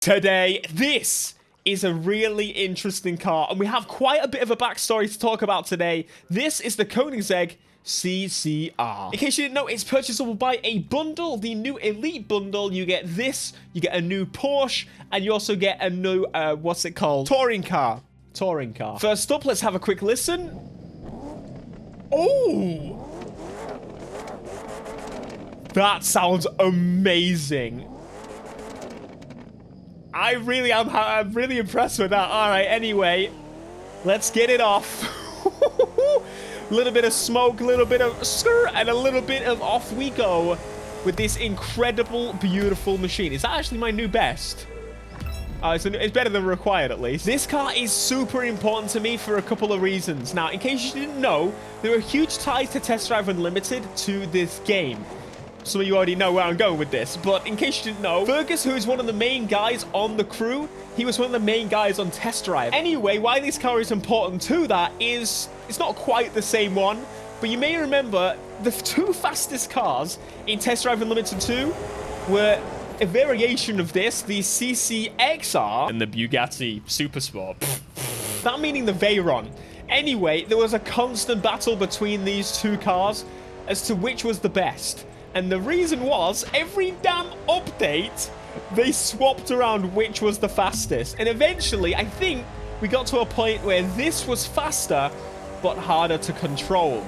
Today, this is a really interesting car, and we have quite a bit of a backstory to talk about today. This is the Koenigsegg CCR. In case you didn't know, it's purchasable by a bundle, the new Elite bundle. You get this, you get a new Porsche, and you also get a new, what's it called? Touring car. Touring car. First up, let's have a quick listen. Oh! That sounds amazing. I'm really impressed with that. All right, anyway, let's get it off. A little bit of smoke, a little bit of skirt, and a little bit of off we go with this incredible, beautiful machine. Is that actually my new best? It's better than required, at least. This car is super important to me for a couple of reasons. Now, in case you didn't know, there are huge ties to Test Drive Unlimited to this game. Some of you already know where I'm going with this, but in case you didn't know, Fergus, who is one of the main guys on the crew, he was one of the main guys on Test Drive. Anyway, why this car is important to that is, it's not quite the same one, but you may remember the two fastest cars in Test Drive Unlimited 2 were a variation of this, the CCXR and the Bugatti Supersport. That meaning the Veyron. Anyway, there was a constant battle between these two cars as to which was the best. And the reason was, every damn update, they swapped around which was the fastest. And eventually, I think, we got to a point where this was faster, but harder to control.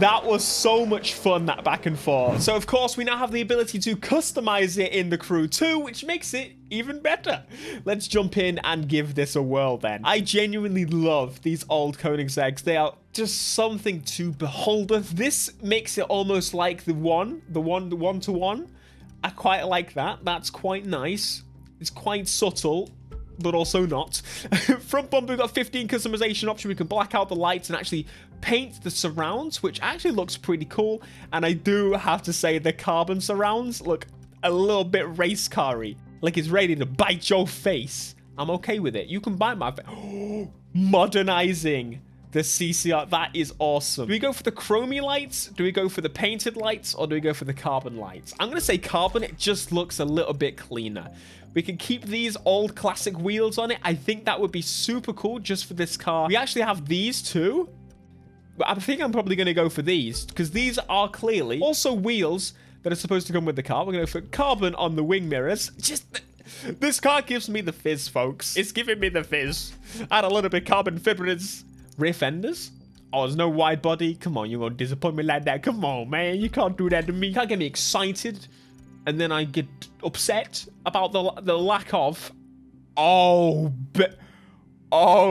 That was so much fun, that back and forth. So, of course, we now have the ability to customize it in the crew too, which makes it even better. Let's jump in and give this a whirl then. I genuinely love these old Koenigsegg's. They are just something to behold. This makes it almost like the one-to-one. I quite like that. That's quite nice. It's quite subtle, but also not. Front bumper, we've got 15 customization option. We can black out the lights and actually paint the surrounds, which actually looks pretty cool. And I do have to say the carbon surrounds look a little bit race car-y. Like it's ready to bite your face. I'm okay with it. You can bite my face. Modernizing the CCR. That is awesome. Do we go for the chromey lights? Do we go for the painted lights? Or do we go for the carbon lights? I'm going to say carbon. It just looks a little bit cleaner. We can keep these old classic wheels on it. I think that would be super cool just for this car. We actually have these too. But I think I'm probably going to go for these because these are clearly also wheels that are supposed to come with the car. We're going to go for carbon on the wing mirrors. This car gives me the fizz, folks. It's giving me the fizz. Add a little bit carbon fibrils. Rear fenders? Oh, there's no wide body. Come on, you won't disappoint me like that. Come on, man. You can't do that to me. You can't get me excited and then I get upset about the lack of. Oh,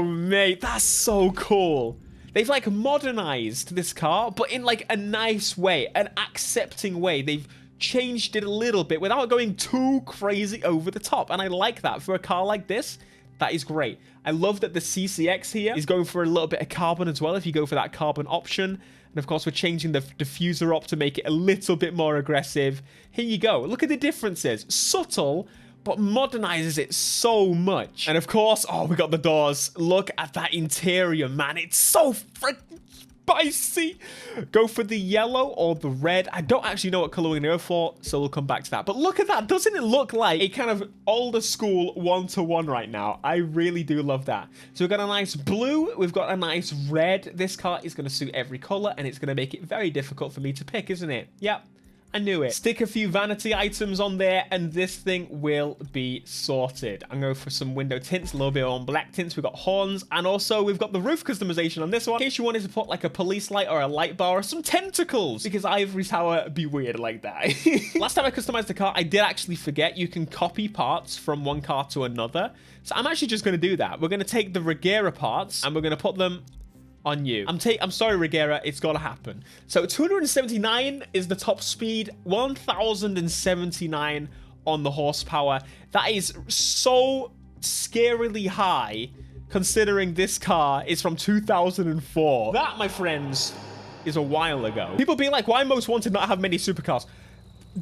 mate, that's so cool. They've like modernized this car, but in like a nice way, an accepting way. They've changed it a little bit without going too crazy over the top. And I like that for a car like this. That is great. I love that the CCX here is going for a little bit of carbon as well if you go for that carbon option. And of course, we're changing the diffuser up to make it a little bit more aggressive. Here you go. Look at the differences. Subtle, but modernizes it so much. And of course, oh, we got the doors. Look at that interior, man. It's so freaking spicy. Go for the yellow or the red. I don't actually know what color we're gonna go for, so we'll come back to that. But look at that. Doesn't it look like a kind of older school one-to-one right now? I really do love that. So we've got a nice blue. We've got a nice red. This car is going to suit every color, and it's going to make it very difficult for me to pick, isn't it? Yep. I knew it. Stick a few vanity items on there, and this thing will be sorted. I'm going for some window tints, a little bit on black tints. We've got horns, and also we've got the roof customization on this one. In case you wanted to put like a police light or a light bar or some tentacles, because Ivory Tower be weird like that. Last time I customized the car, I did actually forget you can copy parts from one car to another. So I'm actually just going to do that. We're going to take the Regera parts, and we're going to put them on you. I'm sorry, Regera, it's gotta happen. So 279 is the top speed, 1079 on the horsepower. That is so scarily high considering this car is from 2004. That, my friends, is a while ago. People be like, why Most Wanted not have many supercars?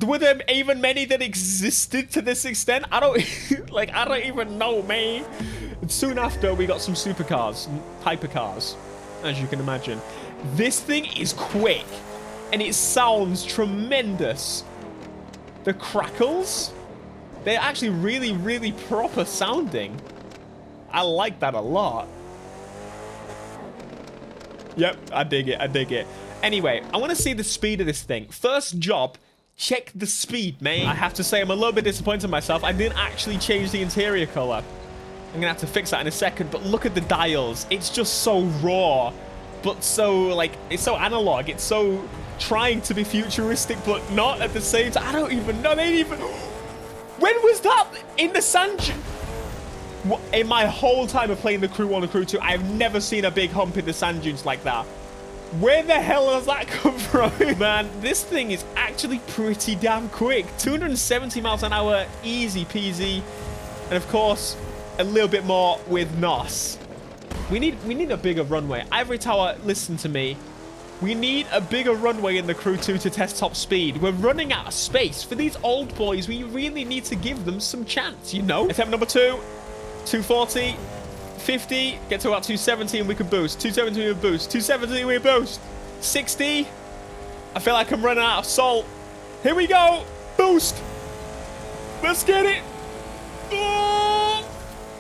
Were there even many that existed to this extent? I don't even know, man. And soon after, we got some supercars, hypercars, as you can imagine. This thing is quick, and it sounds tremendous. The crackles They're actually really, really proper sounding. I like that a lot. Yep, I dig it. I dig it. Anyway, I want to see the speed of this thing. First job, check the speed, man. I have to say, I'm a little bit disappointed in myself. I didn't actually change the interior color. I'm going to have to fix that in a second. But look at the dials. It's just so raw. But so, like, it's so analog. It's so trying to be futuristic, but not at the same time. I don't even know. They didn't even... When was that? In the sand... In my whole time of playing the Crew 1 and Crew 2, I've never seen a big hump in the sand dunes like that. Where the hell does that come from? Man, this thing is actually pretty damn quick. 270 miles an hour, easy peasy. And of course, a little bit more with NOS. We need a bigger runway. Ivory Tower, listen to me. We need a bigger runway in the Crew 2 to test top speed. We're running out of space. For these old boys, we really need to give them some chance, you know? Attempt number 2. 240, 50, get to about 270 and we can boost. 270 we boost. 270 we boost. 60. I feel like I'm running out of salt. Here we go. Boost. Let's get it. Oh,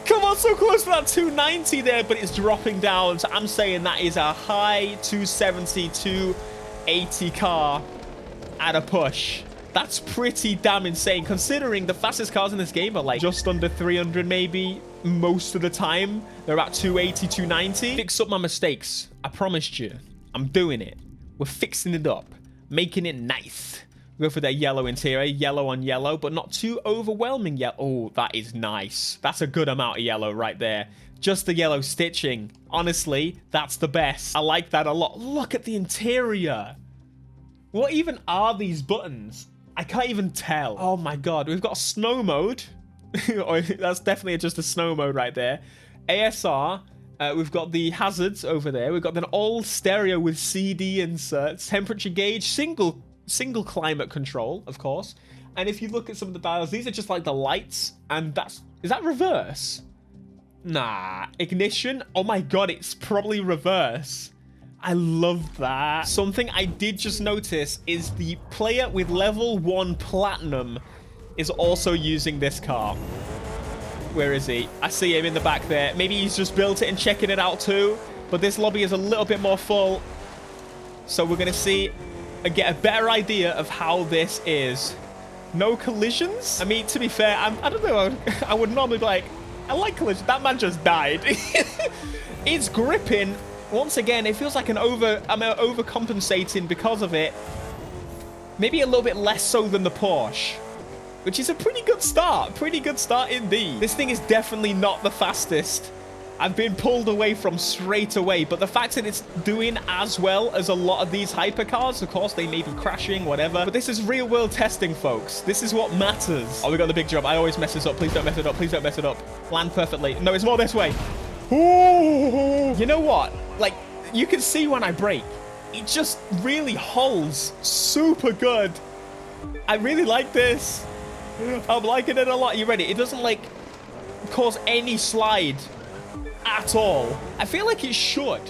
come on, so close to that 290 there, but it's dropping down. So I'm saying that is a high 270, 280 car at a push. That's pretty damn insane, considering the fastest cars in this game are like just under 300 maybe most of the time. They're about 280, 290. Fix up my mistakes. I promised you. I'm doing it. We're fixing it up, making it nice. Go for that yellow interior, yellow on yellow, but not too overwhelming yet. Oh, that is nice. That's a good amount of yellow right there. Just the yellow stitching. Honestly, that's the best. I like that a lot. Look at the interior. What even are these buttons? I can't even tell. Oh my god, we've got snow mode. That's definitely just a snow mode right there. ASR. We've got the hazards over there. We've got an old stereo with CD inserts. Temperature gauge. Single climate control, of course. And if you look at some of the dials, these are just like the lights. And is that reverse? Nah. Ignition. Oh my god, it's probably reverse. I love that. Something I did just notice is the player with level 1 platinum is also using this car. Where is he? I see him in the back there. Maybe he's just built it and checking it out too. But this lobby is a little bit more full. So we're going to see and get a better idea of how this is. No collisions? I mean, to be fair, I don't know. I would normally be like, I like collisions. That man just died. It's gripping. Once again, it feels like I'm overcompensating because of it. Maybe a little bit less so than the Porsche, which is a pretty good start. Pretty good start indeed. This thing is definitely not the fastest I've been pulled away from straight away, but the fact that it's doing as well as a lot of these hypercars, of course, they may be crashing, whatever, but this is real world testing, folks. This is what matters. Oh, we got the big jump. I always mess this up. Please don't mess it up. Please don't mess it up. Land perfectly. No, it's more this way. Ooh. You know what? Like, you can see when I brake, it just really holds super good. I really like this. I'm liking it a lot. You ready? It doesn't, like, cause any slide at all. I feel like it should.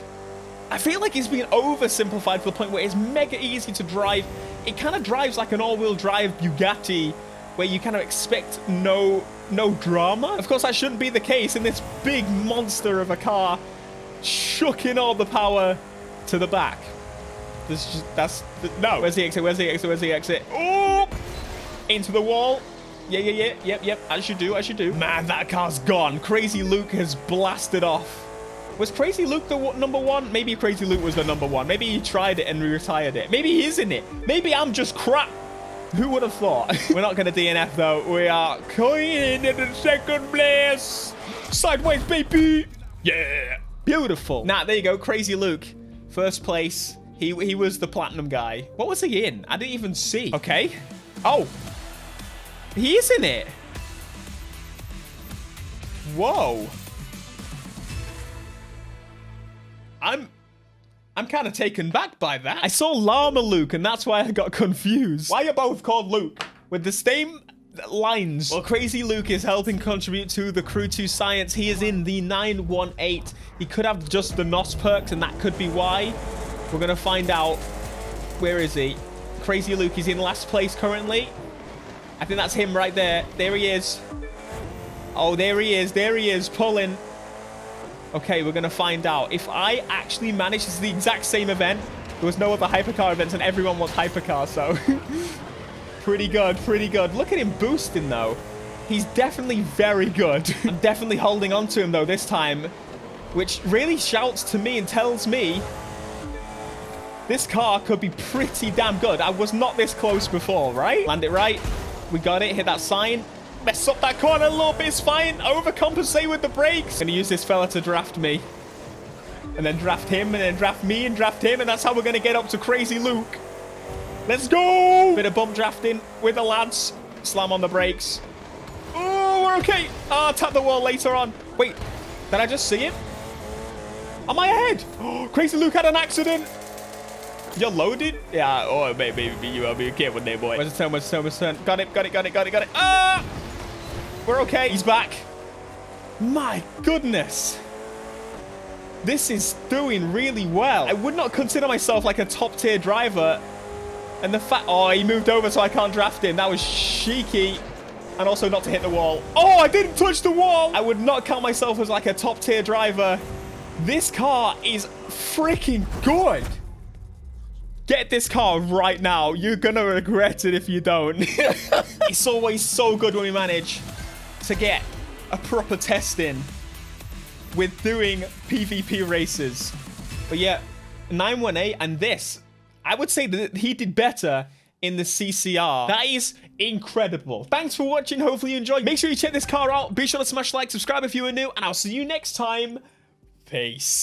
I feel like it's been oversimplified to the point where it's mega easy to drive. It kind of drives like an all-wheel drive Bugatti, where you kind of expect no drama. Of course, that shouldn't be the case in this big monster of a car, shucking all the power to the back. No. Where's the exit? Where's the exit? Where's the exit? Oh! Into the wall. Yeah. Yep. As you do. Man, that car's gone. Crazy Luke has blasted off. Was Crazy Luke the number one? Maybe Crazy Luke was the number one. Maybe he tried it and retired it. Maybe he is in it. Maybe I'm just crap. Who would have thought? We're not going to DNF, though. We are going into second place. Sideways, baby. Yeah. Beautiful. Nah, there you go. Crazy Luke. First place. He was the platinum guy. What was he in? I didn't even see. Okay. Oh. He is in it. Whoa. I'm kind of taken back by that. I saw Llama Luke, and that's why I got confused. Why are you both called Luke? With the same lines. Well, Crazy Luke is helping contribute to the Crew 2 science. He is in the 918. He could have just the NOS perks, and that could be why. We're going to find out. Where is he? Crazy Luke is in last place currently. I think that's him right there. There he is. Oh, there he is. There he is, pulling. Okay, we're going to find out. If I actually manage, this is the exact same event. There was no other hypercar events, and everyone wants hypercar, so... pretty good, pretty good. Look at him boosting, though. He's definitely very good. I'm definitely holding on to him, though, this time. Which really shouts to me and tells me this car could be pretty damn good. I was not this close before, right? Land it right. We got it. Hit that sign. Mess up that corner a little bit. It's fine. Overcompensate with the brakes. Gonna use this fella to draft me. And then draft him, and then draft me, and draft him. And that's how we're gonna get up to Crazy Luke. Let's go! Bit of bump drafting with the lads. Slam on the brakes. Oh, we're okay. Ah, tap the wall later on. Wait, did I just see him? Am I ahead? Oh, Crazy Luke had an accident. You're loaded? Yeah, oh, maybe you will be careful there, boy. Where's the turn? Where's the turn? Where's the turn? Got it, got it, got it, got it, got it. Ah! We're okay. He's back. My goodness. This is doing really well. I would not consider myself like a top tier driver. And the fact... Oh, he moved over so I can't draft him. That was cheeky. And also not to hit the wall. Oh, I didn't touch the wall. I would not count myself as like a top tier driver. This car is freaking good. Get this car right now. You're gonna regret it if you don't. It's always so good when we manage to get a proper test in with doing PvP races. But yeah, 918 and this, I would say that he did better in the CCR. That is incredible. Thanks for watching. Hopefully you enjoyed. Make sure you check this car out. Be sure to smash like, subscribe if you are new, and I'll see you next time. Peace.